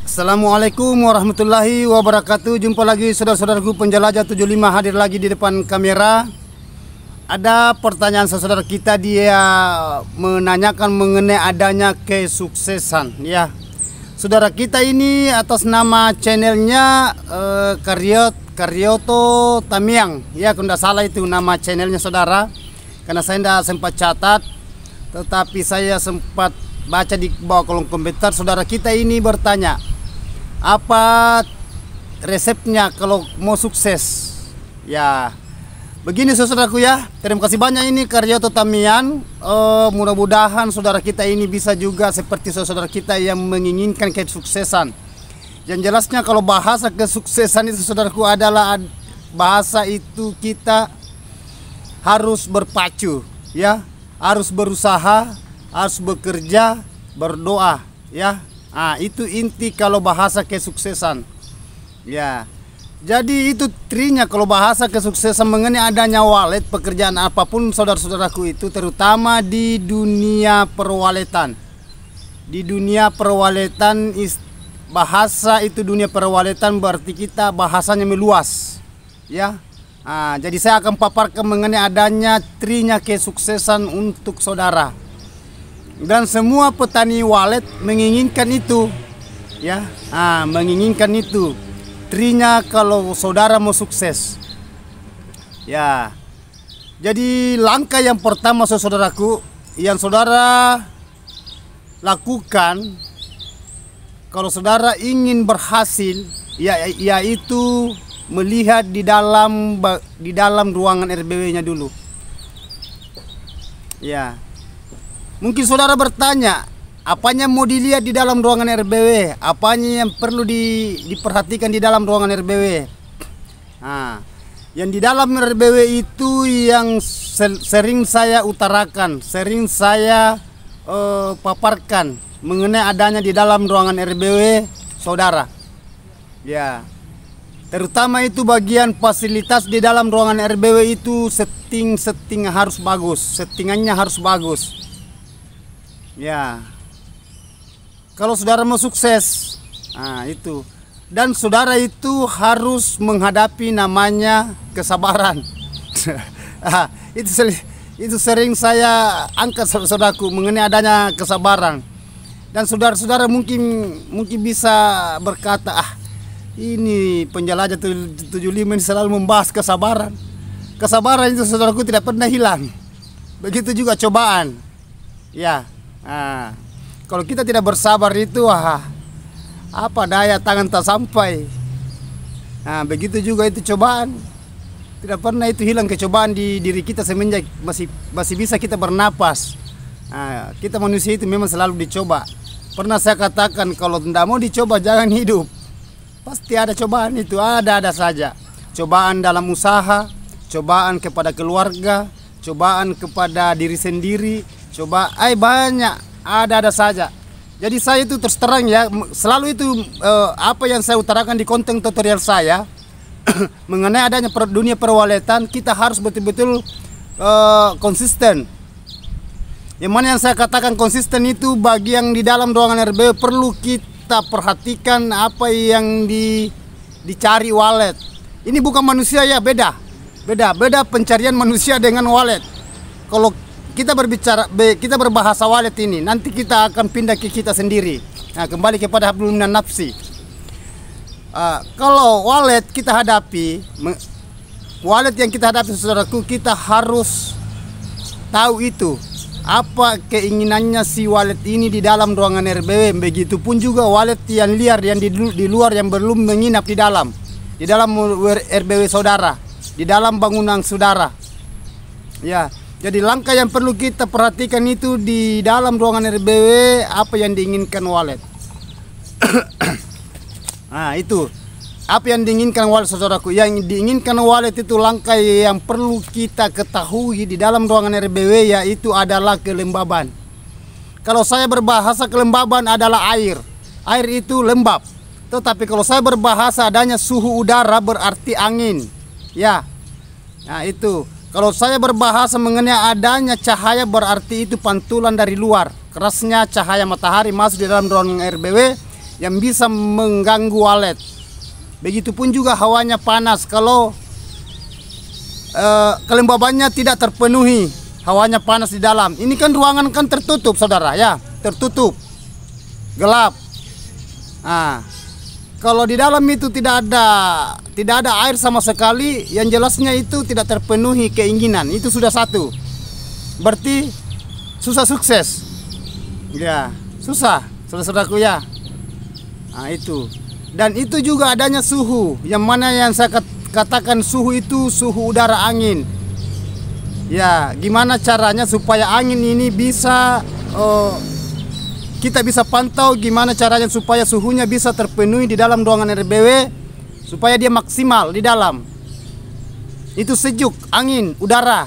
Assalamualaikum warahmatullahi wabarakatuh. Jumpa lagi saudara-saudaraku penjelajah 75 hadir lagi di depan kamera. Ada pertanyaan saudara kita, dia menanyakan mengenai adanya kesuksesan ya. Saudara kita ini atas nama channelnya Karyoto Tamiang ya, kalau tidak salah itu nama channelnya saudara. Karena saya tidak sempat catat, tetapi saya sempat baca di bawah kolom komentar. Saudara kita ini bertanya, apa resepnya kalau mau sukses? Ya, begini saudaraku ya. Terima kasih banyak ini Karyoto Tamiang. Mudah-mudahan saudara kita ini bisa juga seperti saudara kita yang menginginkan kesuksesan. Yang jelasnya kalau bahasa kesuksesan itu saudaraku adalah bahasa itu kita harus berpacu ya, harus berusaha, harus bekerja, berdoa ya. Itu inti kalau bahasa kesuksesan ya. Jadi itu trinya kalau bahasa kesuksesan mengenai adanya walet, pekerjaan apapun saudara-saudaraku itu, terutama di dunia perwaletan. Di dunia perwaletan, bahasa itu dunia perwaletan berarti kita bahasanya meluas ya. Jadi saya akan paparkan mengenai adanya trinya kesuksesan untuk saudara. Dan semua petani walet menginginkan itu ya, menginginkan itu trinya kalau saudara mau sukses ya. Jadi langkah yang pertama saudaraku yang saudara lakukan kalau saudara ingin berhasil yaitu melihat di dalam ruangan RBW-nya dulu ya. Mungkin saudara bertanya, apanya mau dilihat di dalam ruangan RBW? Apanya yang perlu diperhatikan di dalam ruangan RBW? Yang di dalam RBW itu yang sering saya utarakan, sering saya paparkan mengenai adanya di dalam ruangan RBW saudara ya. Terutama itu bagian fasilitas di dalam ruangan RBW itu setting harus bagus, settingannya harus bagus ya. Kalau saudara mau sukses, itu. Dan saudara itu harus menghadapi namanya kesabaran. Itu sering saya angkat saudaraku mengenai adanya kesabaran. Dan saudara-saudara mungkin bisa berkata, ini penjelajah 75 ini selalu membahas kesabaran. Kesabaran itu saudaraku tidak pernah hilang. Begitu juga cobaan ya. Kalau kita tidak bersabar itu apa daya tangan tak sampai. Begitu juga itu cobaan. Tidak pernah itu hilang kecobaan di diri kita semenjak masih bisa kita bernapas. Kita manusia itu memang selalu dicoba. Pernah saya katakan kalau tidak mau dicoba jangan hidup. Pasti ada cobaan itu, ada saja. Cobaan dalam usaha, cobaan kepada keluarga, cobaan kepada diri sendiri, banyak, ada saja. Jadi saya itu terus terang ya, selalu itu apa yang saya utarakan di konten tutorial saya mengenai adanya dunia perwaletan, kita harus betul-betul konsisten. Yang mana yang saya katakan konsisten itu bagi yang di dalam ruangan RBW perlu kita perhatikan apa yang dicari walet. Ini bukan manusia ya, beda pencarian manusia dengan walet. Kalau kita berbahasa walet ini, nanti kita akan pindah ke kita sendiri. Kembali kepada hablum minan nafsi. Kalau walet yang kita hadapi saudaraku, kita harus tahu itu apa keinginannya si walet ini di dalam ruangan RBW. Begitupun juga walet yang liar yang di luar yang belum menginap di dalam RBW saudara, di dalam bangunan saudara ya. Jadi langkah yang perlu kita perhatikan itu di dalam ruangan RBW apa yang diinginkan walet. Itu apa yang diinginkan walet saudaraku. Yang diinginkan walet itu langkah yang perlu kita ketahui di dalam ruangan RBW yaitu adalah kelembaban. Kalau saya berbahasa kelembaban adalah air itu lembab. Tetapi kalau saya berbahasa adanya suhu udara berarti angin ya. Itu. Kalau saya berbahasa mengenai adanya cahaya berarti itu pantulan dari luar. Kerasnya cahaya matahari masuk di dalam ruangan RBW yang bisa mengganggu walet. Begitupun juga hawanya panas kalau kelembabannya tidak terpenuhi, hawanya panas di dalam. Ini kan ruangan kan tertutup saudara ya, tertutup, gelap. Nah, kalau di dalam itu tidak ada air sama sekali, yang jelasnya itu tidak terpenuhi keinginan. Itu sudah satu, berarti susah sukses. Ya, susah, saudara-saudaraku ya. Nah, itu. Dan itu juga adanya suhu, yang mana yang saya katakan suhu itu suhu udara angin. Ya, gimana caranya supaya angin ini bisa kita bisa pantau gimana caranya supaya suhunya bisa terpenuhi di dalam ruangan RBW, supaya dia maksimal di dalam. Itu sejuk, angin, udara.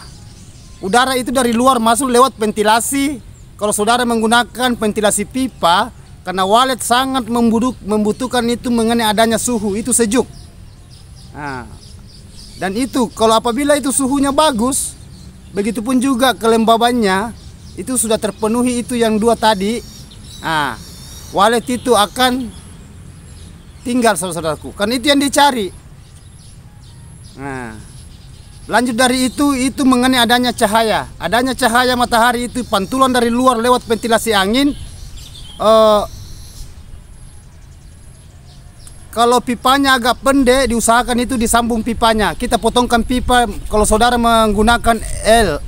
Udara itu dari luar masuk lewat ventilasi. Kalau saudara menggunakan ventilasi pipa, karena walet sangat membutuhkan itu mengenai adanya suhu, itu sejuk. Nah, dan itu kalau apabila itu suhunya bagus, begitupun juga kelembabannya itu sudah terpenuhi itu yang dua tadi. Nah, walet itu akan tinggal saudaraku, kan itu yang dicari. Nah, lanjut dari itu mengenai adanya cahaya matahari itu pantulan dari luar lewat ventilasi angin. Kalau pipanya agak pendek, diusahakan itu disambung pipanya. Kita potongkan pipa. Kalau saudara menggunakan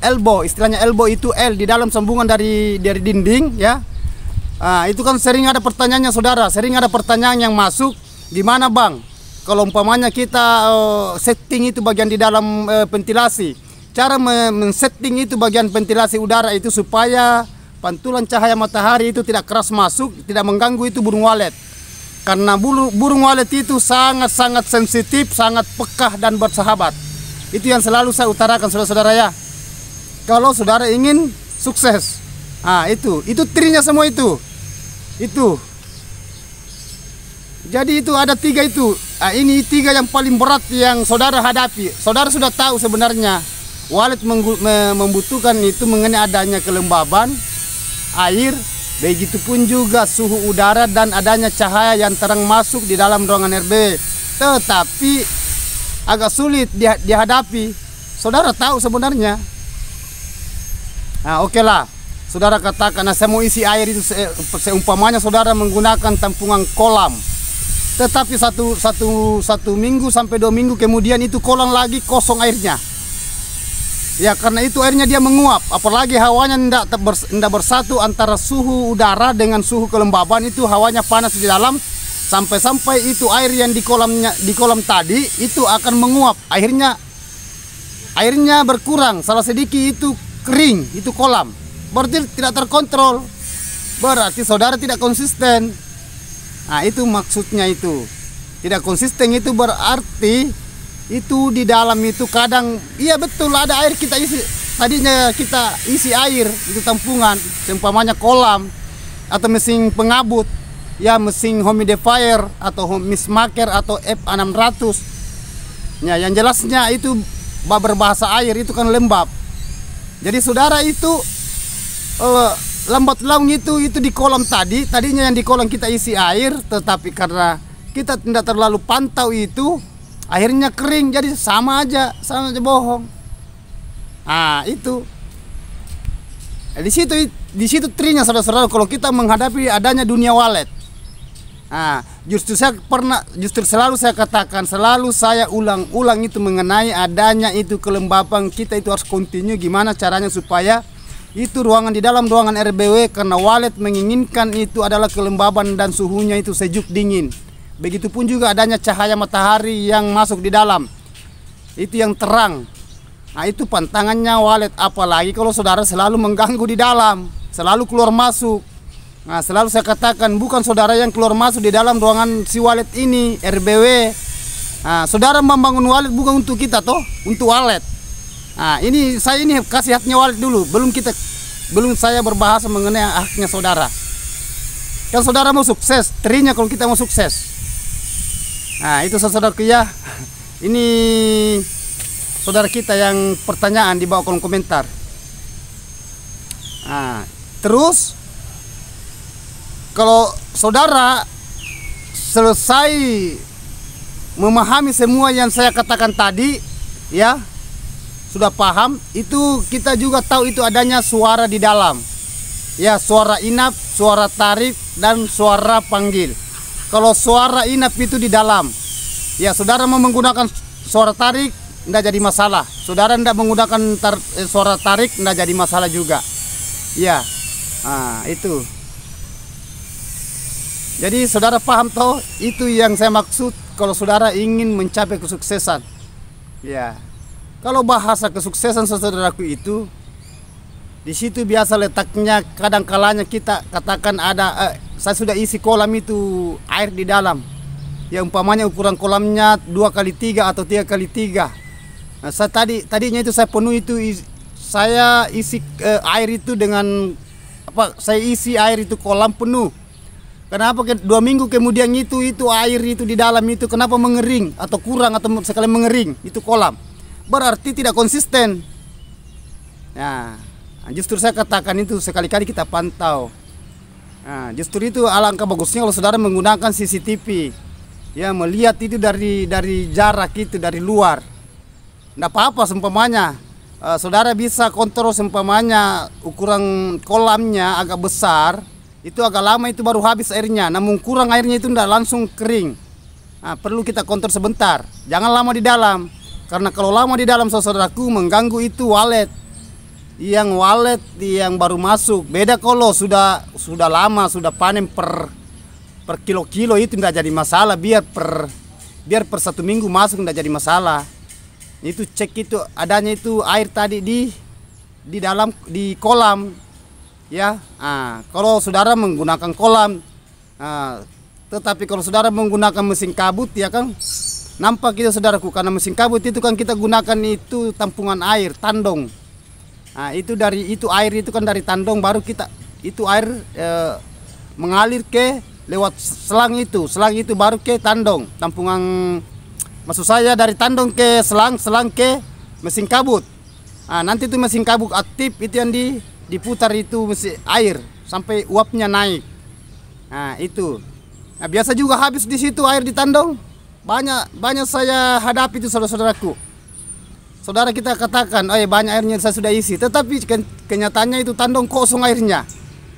elbow, istilahnya elbow itu L di dalam sambungan dari dinding ya. Nah, itu kan sering ada pertanyaannya saudara, sering ada pertanyaan yang masuk, gimana bang kalau umpamanya kita setting itu bagian di dalam ventilasi, cara men-setting itu bagian ventilasi udara itu supaya pantulan cahaya matahari itu tidak keras masuk, tidak mengganggu itu burung walet. Karena burung walet itu sangat-sangat sensitif, sangat pekah dan bersahabat. Itu yang selalu saya utarakan saudara-saudara ya. Kalau saudara ingin sukses, nah itu trinya semua itu. Jadi itu ada tiga itu. Nah, ini tiga yang paling berat yang saudara hadapi. Saudara sudah tahu sebenarnya walet membutuhkan itu mengenai adanya kelembaban, air, begitupun juga suhu udara dan adanya cahaya yang terang masuk di dalam ruangan RB. Tetapi agak sulit dihadapi. Saudara tahu sebenarnya. Nah, oke lah. Saudara katakan, nah saya mau isi air itu seumpamanya saudara menggunakan tampungan kolam. Tetapi satu minggu sampai 2 minggu kemudian itu kolam lagi kosong airnya. Ya karena itu airnya dia menguap. Apalagi hawanya tidak bersatu antara suhu udara dengan suhu kelembaban, itu hawanya panas di dalam. Sampai-sampai itu air yang di kolam tadi itu akan menguap. Airnya berkurang, salah sedikit itu kering, itu kolam. Berarti tidak terkontrol, berarti saudara tidak konsisten. Nah itu maksudnya, itu tidak konsisten itu berarti itu di dalam itu kadang iya betul ada air kita isi, tadinya kita isi air itu tampungan seumpamanya kolam atau mesin pengabut ya, mesin humidifier atau mist maker atau F600 ya, yang jelasnya itu berbahasa air itu kan lembab. Jadi saudara itu lambat laun itu di kolam tadinya yang di kolam kita isi air, tetapi karena kita tidak terlalu pantau itu akhirnya kering, jadi sama aja bohong. Nah itu di situ trinya saudara-saudara kalau kita menghadapi adanya dunia walet. Nah justru selalu saya katakan, selalu saya ulang-ulang itu mengenai adanya itu kelembapan kita itu harus kontinu. Gimana caranya supaya itu ruangan di dalam ruangan RBW, karena walet menginginkan itu adalah kelembaban dan suhunya itu sejuk dingin. Begitupun juga adanya cahaya matahari yang masuk di dalam, itu yang terang. Nah itu pantangannya walet, apalagi kalau saudara selalu mengganggu di dalam, selalu keluar masuk. Nah selalu saya katakan, bukan saudara yang keluar masuk di dalam ruangan si walet ini RBW. Nah saudara membangun walet bukan untuk kita toh, untuk walet. Nah ini saya kasih haknya walet dulu, belum saya berbahasa mengenai haknya saudara. Kan saudara mau sukses, trinya kalau kita mau sukses. Nah itu saudaraku ya. Ini saudara kita yang pertanyaan di bawah kolom komentar. Nah terus kalau saudara selesai memahami semua yang saya katakan tadi, ya, sudah paham, itu kita juga tahu itu adanya suara di dalam. Ya, suara inap, suara tarik, dan suara panggil. Kalau suara inap itu di dalam, ya, saudara mau menggunakan suara tarik, tidak jadi masalah. Saudara tidak menggunakan suara tarik, tidak jadi masalah juga. Ya, itu. Jadi saudara paham toh, itu yang saya maksud kalau saudara ingin mencapai kesuksesan. Ya, kalau bahasa kesuksesan saudaraku itu, di situ biasa letaknya. Kadang kalanya kita katakan ada, saya sudah isi kolam itu air di dalam. Ya, umpamanya ukuran kolamnya 2x3 atau 3x3. Nah, tadinya itu saya penuh itu, saya isi air itu dengan apa? Saya isi air itu kolam penuh. Kenapa 2 minggu kemudian itu air itu di dalam itu kenapa mengering atau kurang atau sekali mengering itu kolam? Berarti tidak konsisten. Nah, justru saya katakan itu sekali-kali kita pantau. Nah, justru itu alangkah bagusnya kalau saudara menggunakan CCTV. Ya, melihat itu dari jarak itu, dari luar. Tidak apa-apa seumpamanya saudara bisa kontrol seumpamanya ukuran kolamnya agak besar, itu agak lama itu baru habis airnya, namun kurang airnya itu tidak langsung kering. Nah, perlu kita kontrol sebentar, jangan lama di dalam, karena kalau lama di dalam saudaraku mengganggu itu walet yang baru masuk. Beda kalau sudah lama, sudah panen per kilo-kilo, itu tidak jadi masalah. Biar per 1 minggu masuk tidak jadi masalah. Itu cek itu adanya itu air tadi di dalam di kolam, ya. Kalau saudara menggunakan kolam, tetapi kalau saudara menggunakan mesin kabut, ya kan, nampak itu saudaraku, karena mesin kabut itu kan kita gunakan itu tampungan air tandong. Itu air itu kan dari tandong, baru kita itu air mengalir ke lewat selang itu baru ke tandong, tampungan. Maksud saya dari tandong ke selang ke mesin kabut. Nanti itu mesin kabut aktif, itu yang diputar itu mesin air sampai uapnya naik. Itu. Biasa juga habis di situ air di tandong. Banyak saya hadapi itu saudara-saudaraku. Saudara kita katakan, banyak airnya saya sudah isi, tetapi kenyataannya itu tandong kosong airnya.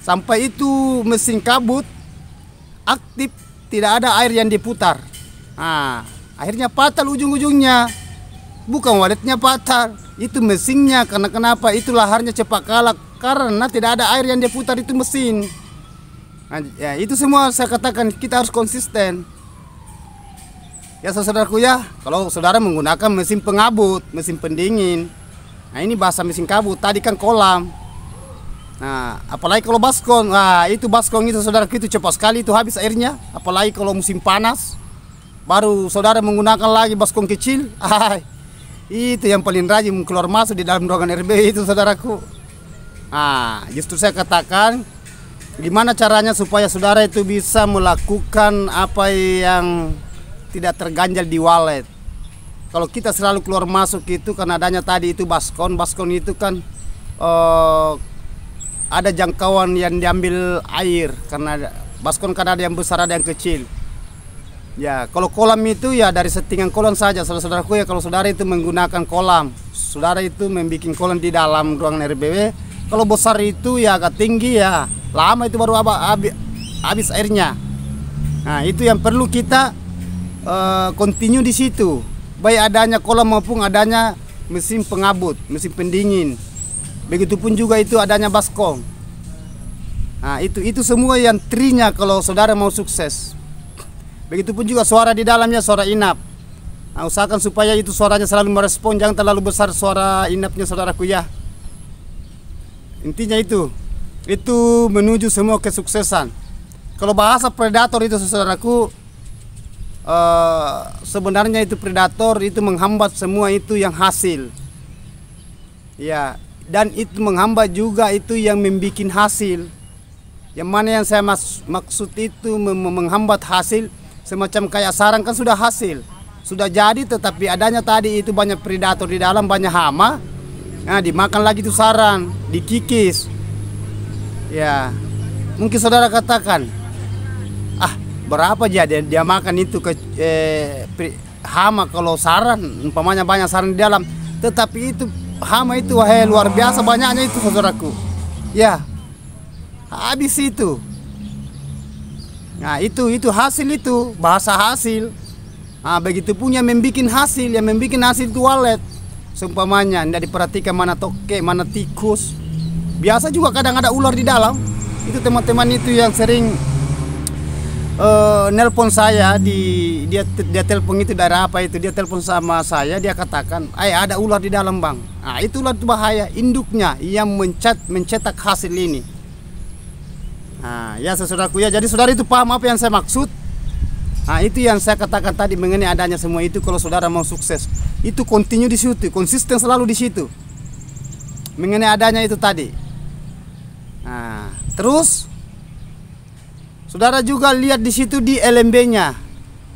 Sampai itu mesin kabut aktif, tidak ada air yang diputar. Akhirnya patah ujung-ujungnya. Bukan waletnya patah, itu mesinnya. Karena kenapa? Itu laharnya cepat kalah, karena tidak ada air yang diputar itu mesin. Ya, itu semua saya katakan kita harus konsisten. Ya saudaraku, ya, kalau saudara menggunakan mesin pengabut, mesin pendingin, ini bahasa mesin kabut, tadi kan kolam. Apalagi kalau baskom, itu baskom itu saudaraku itu cepat sekali itu habis airnya. Apalagi kalau musim panas, baru saudara menggunakan lagi baskom kecil. Itu yang paling rajin keluar masuk di dalam ruangan RB itu saudaraku. Justru saya katakan gimana caranya supaya saudara itu bisa melakukan apa yang tidak terganjal di walet. Kalau kita selalu keluar masuk itu karena adanya tadi itu baskom itu kan ada jangkauan yang diambil air, karena baskom kan ada yang besar ada yang kecil. Ya, kalau kolam itu ya dari settingan kolam saja saudara-saudaraku, ya. Kalau saudara itu menggunakan kolam, saudara itu membuat kolam di dalam ruangan RBW. Kalau besar itu ya agak tinggi, ya lama itu baru habis airnya. Itu yang perlu kita continue di situ, baik adanya kolam maupun adanya mesin pengabut, mesin pendingin. Begitupun juga itu adanya baskom. Itu semua yang trinya kalau saudara mau sukses. Begitupun juga suara di dalamnya, suara inap. Usahakan supaya itu suaranya selalu merespon, jangan terlalu besar suara inapnya saudaraku, ya. Intinya itu menuju semua kesuksesan. Kalau bahasa predator itu saudaraku, sebenarnya itu predator itu menghambat semua itu yang hasil, ya, dan itu menghambat juga itu yang membuat hasil. Yang mana yang saya maksud itu menghambat hasil, semacam kayak sarang kan sudah hasil, sudah jadi, tetapi adanya tadi itu banyak predator di dalam, banyak hama. Dimakan lagi itu sarang, dikikis. Ya, mungkin saudara katakan, berapa dia makan itu ke hama kalau sarang, umpamanya banyak sarang di dalam. Tetapi itu hama itu wahai luar biasa banyaknya itu saudaraku. Ya, habis itu. Nah itu hasil itu, bahasa hasil. Nah begitu punya membikin hasil, yang membikin hasil itu walet. Seumpamanya tidak diperhatikan mana toke, mana tikus. Biasa juga kadang ada ular di dalam. Itu teman-teman itu yang sering nelpon saya, dia telepon itu dari apa itu, dia telepon sama saya, dia katakan ada ular di dalam bang. Nah itu ular itu bahaya, induknya yang mencetak hasil ini. Nah ya saudaraku ya, jadi saudara itu paham apa yang saya maksud. Nah itu yang saya katakan tadi mengenai adanya semua itu. Kalau saudara mau sukses itu continue di situ, konsisten selalu di situ mengenai adanya itu tadi. Nah terus saudara juga lihat di situ di LMB-nya.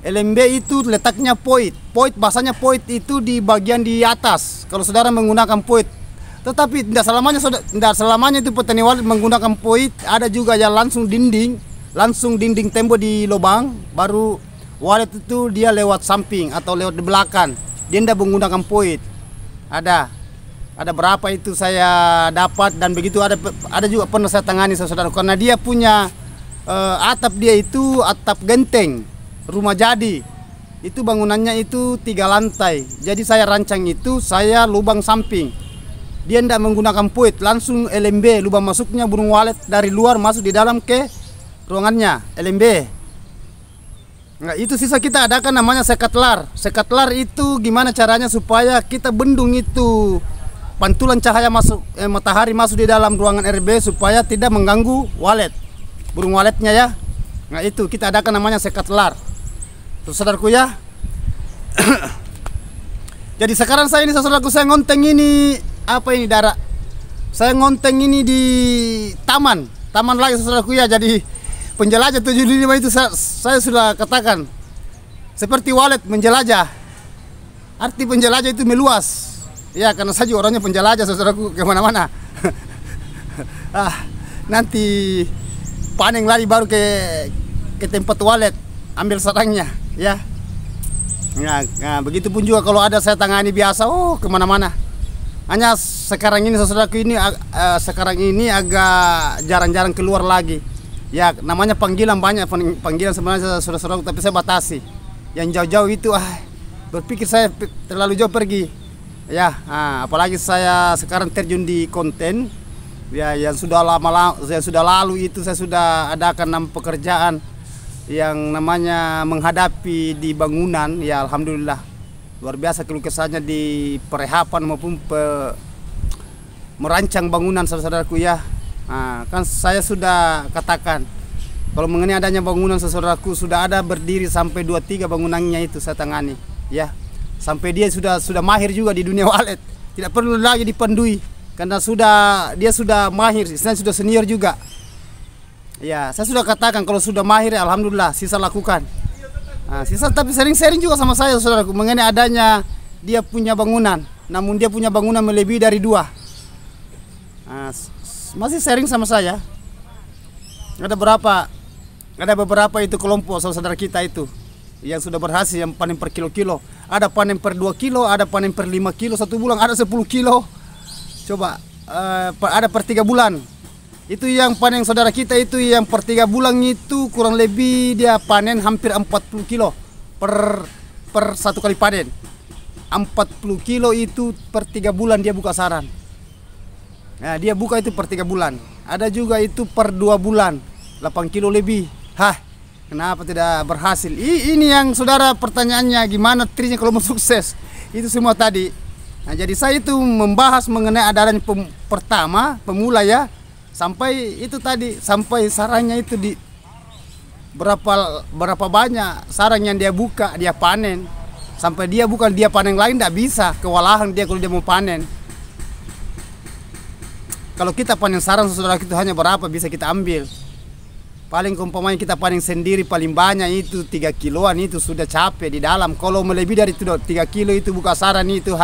LMB itu letaknya point. Point bahasanya point itu di bagian di atas. Kalau saudara menggunakan point. Tetapi tidak selamanya itu petani walet menggunakan point. Ada juga yang langsung dinding tembok di lubang. Baru walet itu dia lewat samping atau lewat di belakang. Dia tidak menggunakan point. Ada berapa itu saya dapat, dan begitu ada juga pernah saya tangani saudara, karena dia punya atap, dia itu atap genteng rumah jadi, itu bangunannya itu 3 lantai. Jadi saya rancang itu, saya lubang samping, dia tidak menggunakan puit, langsung LMB lubang masuknya burung walet dari luar masuk di dalam ke ruangannya LMB. Nah itu sisa kita adakan namanya sekatlar. Sekatlar itu gimana caranya supaya kita bendung itu pantulan cahaya masuk matahari masuk di dalam ruangan RB supaya tidak mengganggu walet, burung waletnya ya. Nah itu kita adakan namanya sekatlar. Terus saudaraku ya. Jadi sekarang saya ini saudaraku, saya ngonteng ini apa ini darah. Saya ngonteng ini di taman lagi saudaraku ya. Jadi penjelajah 75 itu saya sudah katakan seperti walet menjelajah. Arti penjelajah itu meluas. Ya karena saya juga orangnya penjelajah saudaraku, kemana-mana. Nanti panen lari baru ke tempat walet ambil sarangnya ya. Nah begitu pun juga kalau ada saya tangani biasa, kemana-mana. Hanya sekarang ini saudaraku ini sekarang ini agak jarang-jarang keluar lagi ya, namanya panggilan banyak, panggilan sebenarnya saudara-saudaraku, tapi saya batasi. Yang jauh-jauh itu berpikir saya terlalu jauh pergi ya. Apalagi saya sekarang terjun di konten ya, yang sudah lalu itu saya sudah adakan 6 pekerjaan yang namanya menghadapi di bangunan ya. Alhamdulillah luar biasa keluh kesahnya di perehapan maupun merancang bangunan saudaraku ya. Kan saya sudah katakan kalau mengenai adanya bangunan saudaraku, sudah ada berdiri sampai 2-3 bangunannya itu saya tangani ya. Sampai dia sudah mahir juga di dunia walet, tidak perlu lagi dipandui karena dia sudah mahir, istilahnya sudah senior juga. Ya, saya sudah katakan kalau sudah mahir ya alhamdulillah, sisa lakukan. Sisa tapi sering-sering juga sama saya saudaraku mengenai adanya dia punya bangunan, namun dia punya bangunan melebihi dari 2. Masih sering sama saya. Ada beberapa itu kelompok saudara kita itu yang sudah berhasil, yang panen per kilo-kilo. Ada panen per 2 kilo, ada panen per 5 kilo 1 bulan, ada 10 kilo. Coba ada per 3 bulan. Itu yang panen saudara kita itu yang per 3 bulan itu kurang lebih dia panen hampir 40 kilo per 1 kali panen. 40 kilo itu per 3 bulan dia buka sarang. Nah dia buka itu per 3 bulan. Ada juga itu per 2 bulan 8 kilo lebih. Kenapa tidak berhasil? Ini yang saudara pertanyaannya, gimana trinya kalau mau sukses? Itu semua tadi. Nah jadi saya itu membahas mengenai adanya pertama pemula ya. Sampai itu tadi, sampai sarangnya itu di berapa banyak sarang yang dia buka, dia panen. Sampai dia panen lain tidak bisa, kewalahan dia kalau dia mau panen. Kalau kita panen sarang saudara itu hanya berapa bisa kita ambil. Paling umpamanya kita panen sendiri paling banyak itu 3 kiloan itu sudah capek di dalam. Kalau melebihi dari itu 3 kilo itu buka sarang itu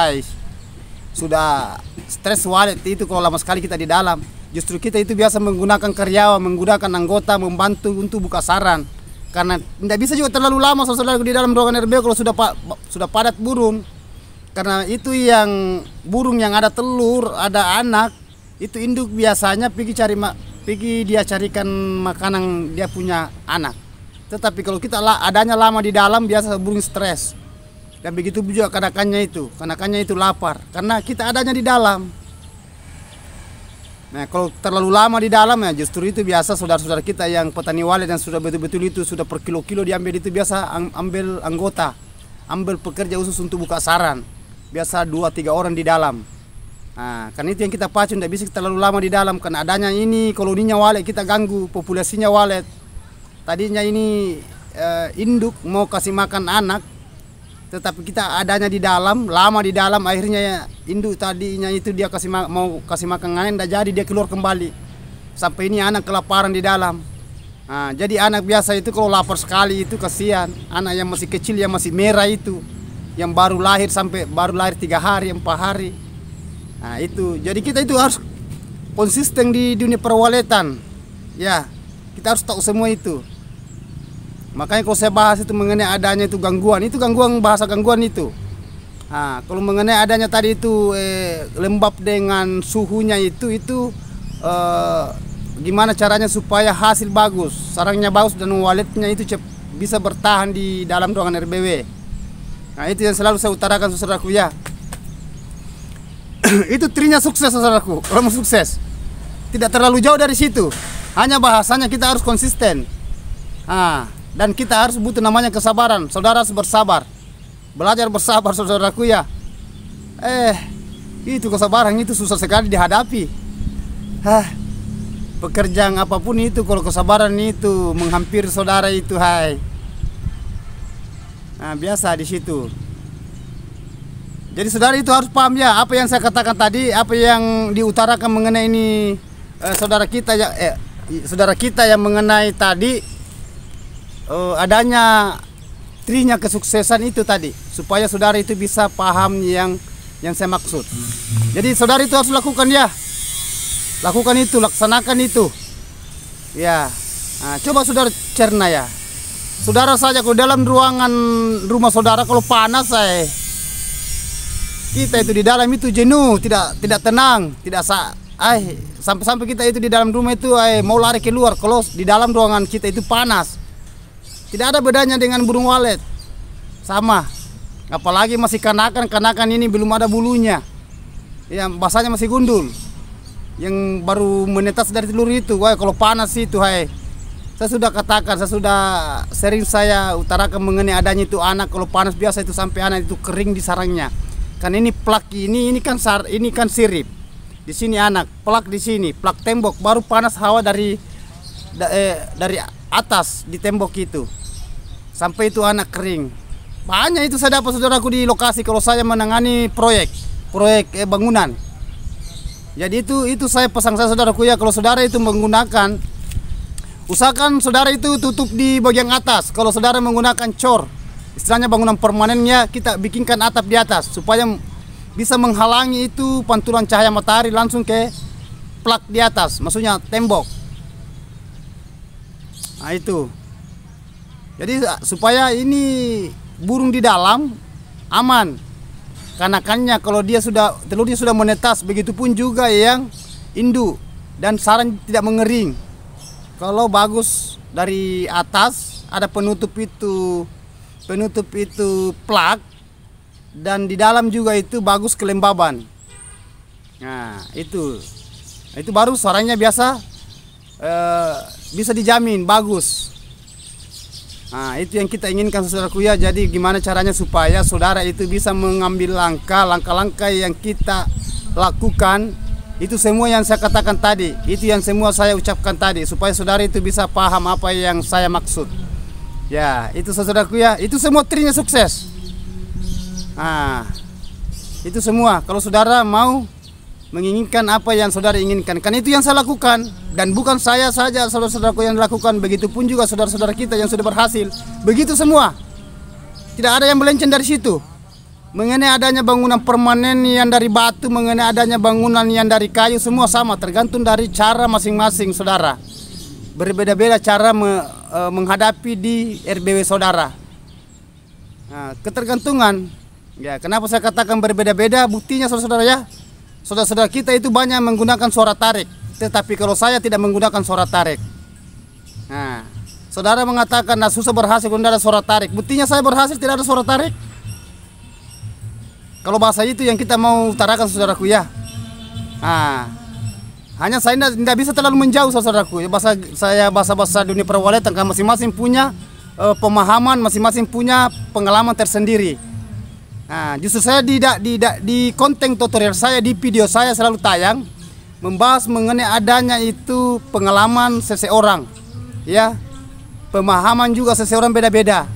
sudah stres walet itu kalau lama sekali kita di dalam. Justru kita itu biasa menggunakan karyawan, menggunakan anggota membantu untuk buka sarang. karena tidak bisa juga terlalu lama saudara di dalam ruangan RBW kalau sudah padat burung. Karena itu yang burung yang ada telur, ada anak, itu induk biasanya pergi dia carikan makanan dia punya anak. Tetapi kalau kita adanya lama di dalam biasa burung stres. Dan begitu juga kanakannya itu lapar karena kita adanya di dalam. Nah, kalau terlalu lama di dalam ya justru itu biasa saudara-saudara kita yang petani walet dan sudah betul-betul itu sudah per kilo-kilo diambil itu biasa ambil anggota, ambil pekerja khusus untuk buka sarang. Biasa 2-3 orang di dalam. Nah, karena itu yang kita pacu, tidak bisa terlalu lama di dalam karena adanya ini koloninya walet kita ganggu, populasinya walet. Tadinya ini induk mau kasih makan anak, tetapi kita adanya di dalam, lama di dalam, akhirnya induk tadinya itu dia mau kasih makan anak, tidak jadi dia keluar kembali. Sampai ini anak kelaparan di dalam. Nah, jadi anak biasa itu kalau lapar sekali itu kasihan. Anak yang masih kecil yang masih merah itu, yang baru lahir 3 hari 4 hari. Nah itu, jadi kita itu harus konsisten di dunia perwaletan. Ya, kita harus tahu semua itu. Makanya kalau saya bahas itu mengenai adanya itu gangguan bahasa gangguan itu. Nah, kalau mengenai adanya tadi itu lembab dengan suhunya itu gimana caranya supaya hasil bagus, sarangnya bagus dan waletnya itu bisa bertahan di dalam ruangan RBW. Nah itu yang selalu saya utarakan saudaraku ya. Itu trinya sukses saudaraku. Kalau mau sukses tidak terlalu jauh dari situ. Hanya bahasanya kita harus konsisten. Dan kita harus butuh namanya kesabaran. Saudara harus bersabar. Belajar bersabar saudaraku ya. Itu kesabaran itu susah sekali dihadapi. Pekerjaan apapun itu kalau kesabaran itu menghampiri saudara itu Nah, biasa di situ. Jadi saudara itu harus paham ya apa yang saya katakan tadi, apa yang diutarakan mengenai ini saudara kita yang mengenai tadi adanya trinya kesuksesan itu tadi, supaya saudara itu bisa paham yang saya maksud. Jadi saudara itu harus lakukan ya. Lakukan itu, laksanakan itu. Ya. Nah, coba saudara cerna ya. Saudara saja kalau dalam ruangan rumah saudara kalau panas kita itu di dalam itu jenuh, tidak tenang, sampai kita itu di dalam rumah itu mau lari keluar kalau di dalam ruangan kita itu panas. Tidak ada bedanya dengan burung walet. Sama. Apalagi masih kanakan ini belum ada bulunya. Yang basahnya masih gundul. Yang baru menetas dari telur itu, kalau panas itu saya sudah katakan, sering saya utarakan mengenai adanya itu anak kalau panas biasa itu sampai anak itu kering di sarangnya. Kan ini plak ini kan sirip. Di sini anak, plak di sini, plak tembok baru panas hawa dari atas di tembok itu. Sampai itu anak kering. Banyak itu saya dapat saudaraku di lokasi kalau saya menangani proyek bangunan. Jadi itu saya pesan saya saudaraku ya, kalau saudara itu menggunakan, usahakan saudara itu tutup di bagian atas. Kalau saudara menggunakan cor, istilahnya bangunan permanennya, kita bikinkan atap di atas supaya bisa menghalangi itu pantulan cahaya matahari langsung ke plak di atas, maksudnya tembok. Nah itu. Jadi supaya ini burung di dalam aman. Kanakannya kalau telurnya sudah menetas, begitupun juga yang induk dan sarang tidak mengering. Kalau bagus dari atas ada penutup itu plak, dan di dalam juga itu bagus kelembaban. Nah itu baru suaranya biasa bisa dijamin bagus. Nah itu yang kita inginkan saudaraku ya. Jadi gimana caranya supaya saudara itu bisa mengambil langkah-langkah yang kita lakukan. Itu semua yang saya katakan tadi, itu yang semua saya ucapkan tadi, supaya saudara itu bisa paham apa yang saya maksud. Ya itu saudaraku ya, itu semua trinya sukses. Nah itu semua kalau saudara mau menginginkan apa yang saudara inginkan, kan itu yang saya lakukan. Dan bukan saya saja saudara-saudaraku yang lakukan, begitupun juga saudara-saudara kita yang sudah berhasil. Begitu semua, tidak ada yang melenceng dari situ. Mengenai adanya bangunan permanen yang dari batu, mengenai adanya bangunan yang dari kayu, semua sama, tergantung dari cara masing-masing saudara. berbeda-beda cara menghadapi di RBW saudara. Nah, ketergantungan. Ya, kenapa saya katakan berbeda-beda? Buktinya saudara-saudara ya, saudara-saudara kita itu banyak menggunakan suara tarik, tetapi kalau saya tidak menggunakan suara tarik. Nah, saudara mengatakan nah susah berhasil kalau tidak ada suara tarik. Buktinya saya berhasil tidak ada suara tarik. Kalau bahasa itu yang kita mau utarakan saudaraku ya. Nah, hanya saya tidak bisa terlalu menjauh saudaraku. Bahasa dunia perwaletan kan masing-masing punya pemahaman, masing-masing punya pengalaman tersendiri. Nah, justru saya di konten tutorial saya, di video saya selalu tayang membahas mengenai adanya itu pengalaman seseorang, ya, pemahaman juga seseorang beda-beda.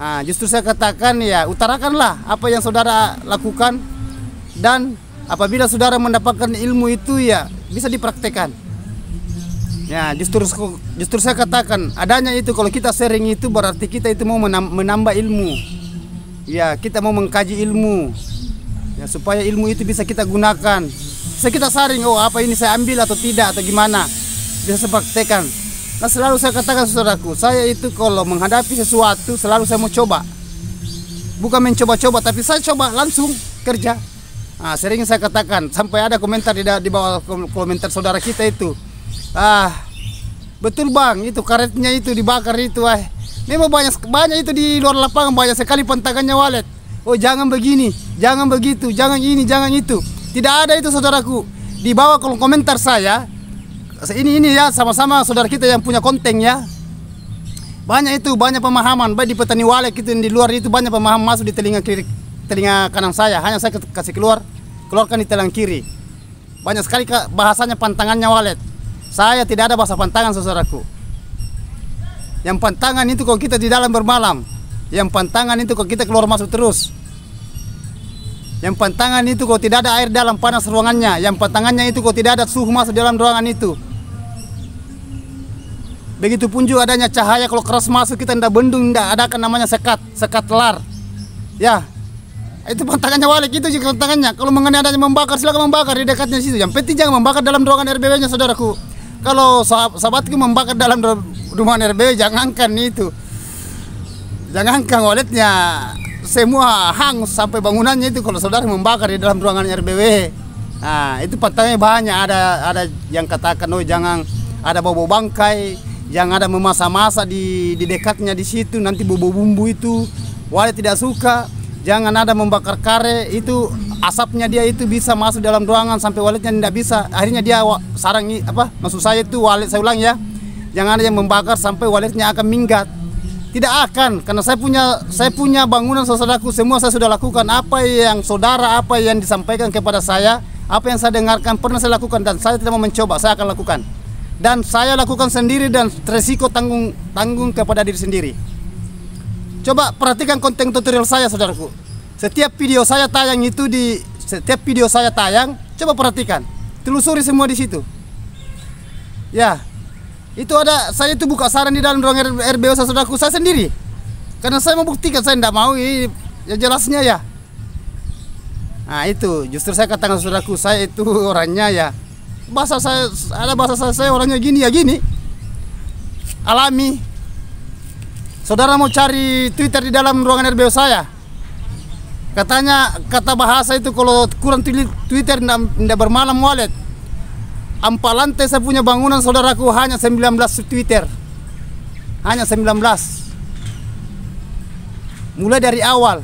Nah, justru saya katakan ya, utarakanlah apa yang saudara lakukan, dan apabila saudara mendapatkan ilmu itu ya bisa dipraktekkan. Ya, justru saya katakan adanya itu kalau kita sharing itu berarti kita itu mau menambah ilmu. Ya, kita mau mengkaji ilmu. Ya, supaya ilmu itu bisa kita gunakan. Bisa kita saring, oh apa ini saya ambil atau tidak atau gimana. Bisa saya praktekkan. Nah, selalu saya katakan saudaraku, saya itu kalau menghadapi sesuatu selalu saya mau coba. Bukan mencoba-coba, tapi saya coba langsung kerja. Nah, sering saya katakan, sampai ada komentar di bawah komentar saudara kita itu. Betul bang, itu karetnya itu dibakar itu. Memang banyak itu di luar lapangan, banyak sekali pantangannya walet. Oh jangan begini, jangan begitu, jangan ini, jangan itu. Tidak ada itu saudaraku. Di bawah kolom komentar saya, ini ya sama-sama saudara kita yang punya konten ya. Banyak itu, banyak pemahaman. Baik di petani walet itu di luar itu banyak pemahaman masuk di telinga kiri, telinga kanan saya. Hanya saya kasih keluarkan di telinga kiri. Banyak sekali bahasanya pantangannya walet. Saya tidak ada bahasa pantangan saudaraku. Yang pantangan itu kalau kita di dalam bermalam. Yang pantangan itu kalau kita keluar masuk terus. Yang pantangan itu kalau tidak ada air dalam panas ruangannya. Yang pantangannya itu kalau tidak ada suhu masuk dalam ruangan itu. Begitupun juga adanya cahaya kalau keras masuk kita tidak bendung, tidak ada kan namanya sekat telar. Ya. Itu pantangannya walik itu juga pantangannya. Kalau mengenai adanya membakar silakan membakar di dekatnya situ. Yang penting jangan membakar dalam ruangan RBW-nya saudaraku. Kalau sahabatku membakar dalam rumah RBW jangankan itu. Jangankan waletnya semua hangus sampai bangunannya itu kalau saudara membakar di dalam ruangan RBW. Nah, itu pantangannya banyak, ada yang katakan oh jangan ada bau bangkai, jangan ada memasak-masak di dekatnya di situ nanti bumbu itu walet tidak suka. Jangan ada membakar kare, itu asapnya dia itu bisa masuk dalam ruangan sampai waletnya tidak bisa. Akhirnya dia sarang maksud saya itu walet, saya ulang ya. Jangan ada yang membakar sampai waletnya akan minggat. Tidak akan, karena saya punya bangunan saudaraku, semua saya sudah lakukan. Apa yang disampaikan kepada saya, apa yang saya dengarkan pernah saya lakukan dan saya tidak mau mencoba, saya akan lakukan. Dan saya lakukan sendiri dan resiko tanggung kepada diri sendiri. Coba perhatikan konten tutorial saya saudaraku. Setiap video saya tayang coba perhatikan. Telusuri semua di situ. Ya. Itu ada, saya itu buka saran di dalam ruang RBW saudaraku saya sendiri. Karena saya membuktikan saya tidak mau ya jelasnya ya. Nah, itu justru saya katakan saudaraku, saya itu orangnya ya. Bahasa saya orangnya gini ya gini. Alami. Saudara mau cari Twitter di dalam ruangan RBW saya. Kata bahasa itu kalau kurang Twitter tidak bermalam walet. 4 lantai saya punya bangunan saudaraku hanya 19 Twitter. Hanya 19. Mulai dari awal.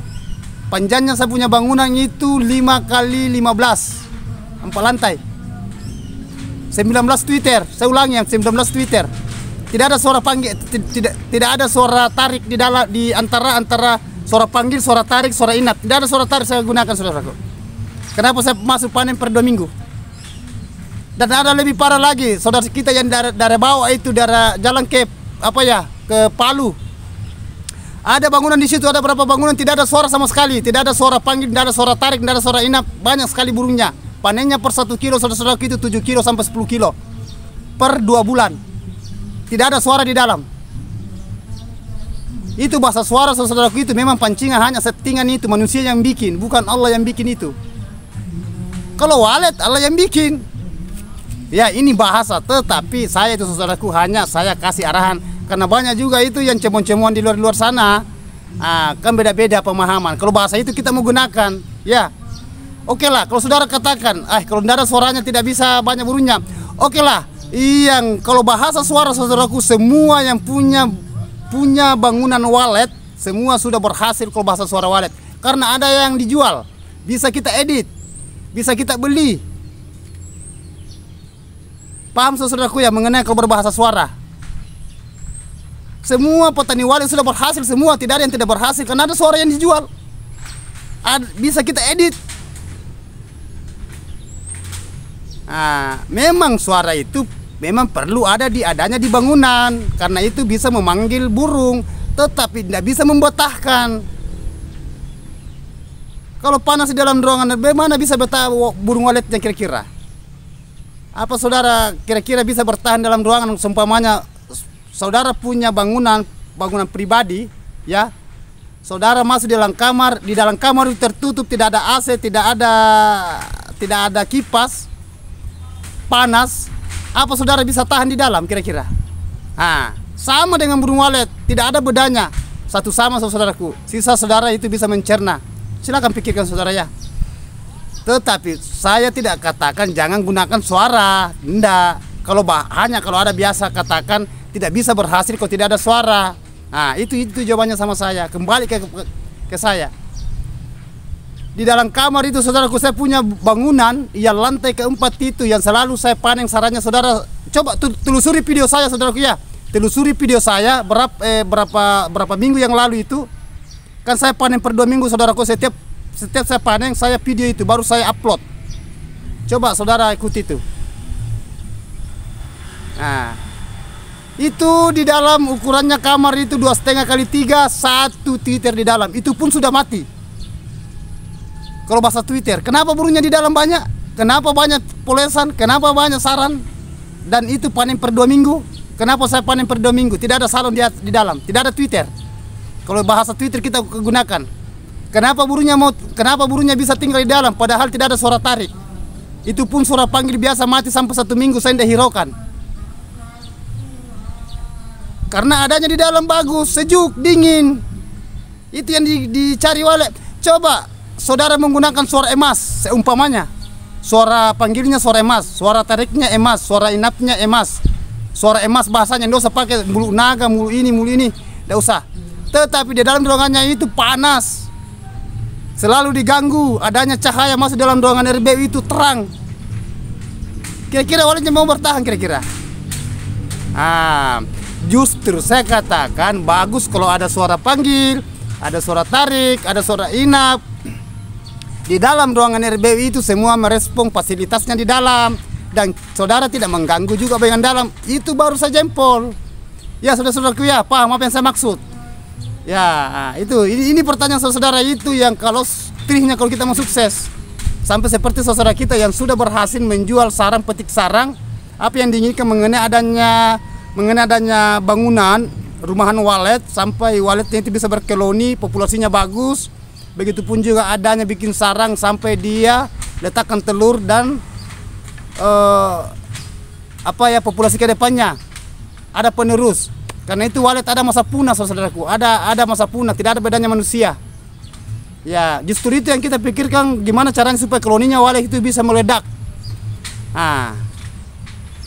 Panjangnya saya punya bangunan itu 5 kali 15. 4 lantai. 19 Twitter. Saya ulangi yang 19 Twitter. Tidak ada suara panggil, tidak ada suara tarik di antara suara panggil, suara tarik, suara inap. Tidak ada suara tarik saya gunakan saudaraku. Kenapa saya masuk panen per 2 minggu? Dan ada lebih parah lagi, saudara kita yang dari bawah itu dari jalan ke Palu. Ada bangunan di situ, ada berapa bangunan tidak ada suara sama sekali, tidak ada suara panggil, tidak ada suara tarik, tidak ada suara inap, banyak sekali burungnya. Panennya per 1 kilo saudara-saudara itu 7 kilo sampai 10 kilo per 2 bulan. Tidak ada suara di dalam. Itu bahasa suara saudaraku itu memang pancingan, hanya settingan itu manusia yang bikin, bukan Allah yang bikin itu. Kalau walet Allah yang bikin. Ya ini bahasa, tetapi saya itu saudaraku hanya saya kasih arahan. Karena banyak juga itu yang cemon-cemoan di luar sana. Kan beda-beda pemahaman. Kalau bahasa itu kita mau gunakan, ya. Oke lah, kalau saudara katakan, kalau saudara suaranya tidak bisa banyak burunya. Oke lah, kalau bahasa suara saudaraku semua yang punya bangunan walet, semua sudah berhasil kalau bahasa suara walet. Karena ada yang dijual, bisa kita edit, bisa kita beli. Paham saudaraku ya mengenai kalau berbahasa suara? Semua petani walet sudah berhasil semua, tidak ada yang tidak berhasil karena ada suara yang dijual. Bisa kita edit. Memang suara itu memang perlu adanya di bangunan karena itu bisa memanggil burung, tetapi tidak bisa membetahkan. Kalau panas di dalam ruangan, bagaimana bisa betah burung waletnya kira-kira? Apa saudara kira-kira bisa bertahan dalam ruangan seumpamanya saudara punya bangunan pribadi, ya? Saudara masuk di dalam kamar itu tertutup, tidak ada AC, tidak ada kipas, panas. Apa saudara bisa tahan di dalam kira-kira? Sama dengan burung walet, tidak ada bedanya. Satu sama saudaraku. Sisa saudara itu bisa mencerna. Silakan pikirkan saudara ya. Tetapi saya tidak katakan jangan gunakan suara. Tidak. Kalau ada biasa katakan tidak bisa berhasil kalau tidak ada suara. Itu jawabannya sama saya. Kembali ke saya. Di dalam kamar itu saudaraku saya punya bangunan yang lantai keempat itu yang selalu saya panen sarangnya. Saudara coba telusuri video saya saudaraku ya. Telusuri video saya berapa minggu yang lalu itu. Kan saya panen per 2 minggu saudaraku. Setiap saya panen saya video itu baru saya upload. Coba saudara ikuti itu. Itu di dalam ukurannya kamar itu 2,5 kali 3, 1 Twitter di dalam. Itu pun sudah mati. Kalau bahasa Twitter, kenapa burungnya di dalam banyak? Kenapa banyak polesan? Kenapa banyak sarang? Dan itu panen per 2 minggu. Kenapa saya panen per 2 minggu? Tidak ada salon di dalam, tidak ada Twitter. Kalau bahasa Twitter kita gunakan. Kenapa burungnya bisa tinggal di dalam padahal tidak ada suara tarik? Itu pun suara panggil biasa mati sampai 1 minggu saya tidak hiraukan. Karena adanya di dalam bagus, sejuk, dingin. Itu yang dicari walet. Coba saudara menggunakan suara emas seumpamanya. Suara panggilnya suara emas, suara tariknya emas, suara inapnya emas. Suara emas bahasanya tidak usah pakai mulu naga, mulu ini, tidak usah. Tetapi di dalam ruangannya itu panas. Selalu diganggu, adanya cahaya masuk dalam ruangan RBU itu terang. Kira-kira waletnya mau bertahan kira-kira? Justru saya katakan bagus kalau ada suara panggil, ada suara tarik, ada suara inap. Di dalam ruangan RBU itu semua merespon fasilitasnya di dalam. Dan saudara tidak mengganggu juga bagian dalam. Itu baru saja jempol. Ya saudara-saudaraku ya, paham apa yang saya maksud? Ya, ini pertanyaan saudara itu yang kalau triknya kalau kita mau sukses. Sampai seperti saudara kita yang sudah berhasil menjual sarang petik sarang, apa yang diinginkan mengenai adanya bangunan rumahan walet sampai waletnya itu bisa berkoloni, populasinya bagus. Begitupun juga adanya bikin sarang sampai dia letakkan telur dan populasi ke depannya ada penerus. Karena itu walet ada masa punah saudaraku, ada masa punah, tidak ada bedanya manusia. Ya, justru itu yang kita pikirkan gimana caranya supaya koloninya walet itu bisa meledak.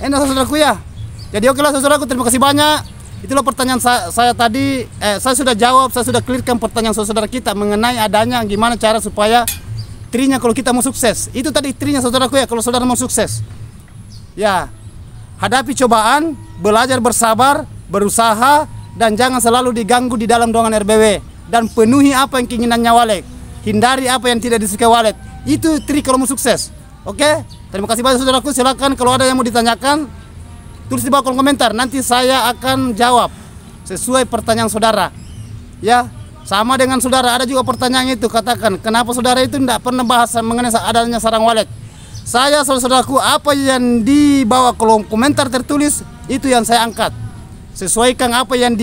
Enak saudaraku ya. Jadi oke lah saudaraku, terima kasih banyak. Itulah pertanyaan saya tadi. Saya sudah jawab, saya sudah clearkan pertanyaan saudara kita mengenai adanya gimana cara supaya trinya kalau kita mau sukses. Itu tadi trinya saudaraku ya kalau saudara mau sukses. Ya, hadapi cobaan, belajar bersabar, berusaha, dan jangan selalu diganggu di dalam ruangan RBW. Dan penuhi apa yang keinginannya walet. Hindari apa yang tidak disukai walet. Itu trik kalau mau sukses. Oke? Terima kasih banyak saudaraku. Silakan kalau ada yang mau ditanyakan, tulis di bawah kolom komentar. Nanti saya akan jawab sesuai pertanyaan saudara. Ya, sama dengan saudara ada juga pertanyaan itu. Katakan, kenapa saudara itu tidak pernah bahas mengenai adanya sarang walet? Saya saudaraku, apa yang di bawah kolom komentar tertulis itu yang saya angkat. Sesuaikan apa yang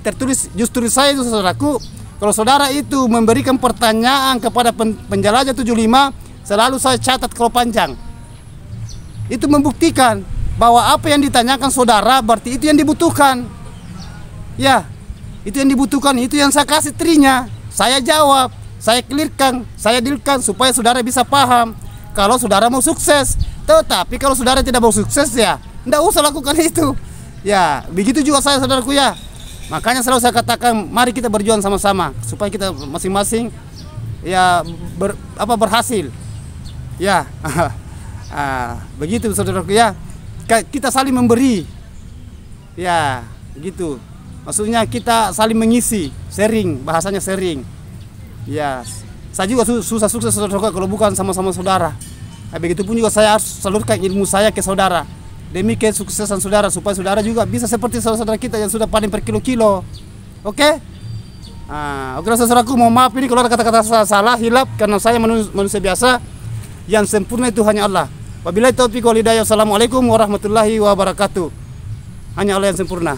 tertulis. Justru saya itu saudaraku, kalau saudara itu memberikan pertanyaan kepada penjelajah 75, selalu saya catat kalau panjang. Itu membuktikan bahwa apa yang ditanyakan saudara berarti itu yang dibutuhkan. Ya, itu yang dibutuhkan, itu yang saya kasih trinya. Saya jawab, saya clearkan, saya dealkan supaya saudara bisa paham kalau saudara mau sukses. Tetapi kalau saudara tidak mau sukses, ya tidak usah lakukan itu. Ya, begitu juga saya, saudaraku ya. Makanya selalu saya katakan, mari kita berjuang sama-sama supaya kita masing-masing ya berhasil. Ya, begitu saudaraku ya. Kita saling memberi. Ya, begitu. Maksudnya kita saling mengisi, sharing, bahasanya sharing. Ya, saya juga susah sukses saudara kalau bukan sama-sama saudara. Nah, begitupun juga saya harus salurkan ilmu saya ke saudara demi kesuksesan saudara, supaya saudara juga bisa seperti saudara-saudara kita yang sudah panen per kilo-kilo. Oke? Oke saudaraku, mohon maaf ini kalau ada kata-kata salah, hilap, karena saya manusia biasa. Yang sempurna itu hanya Allah. Wabillahi taufiq wal hidayah. Wassalamualaikum warahmatullahi wabarakatuh. Hanya Allah yang sempurna.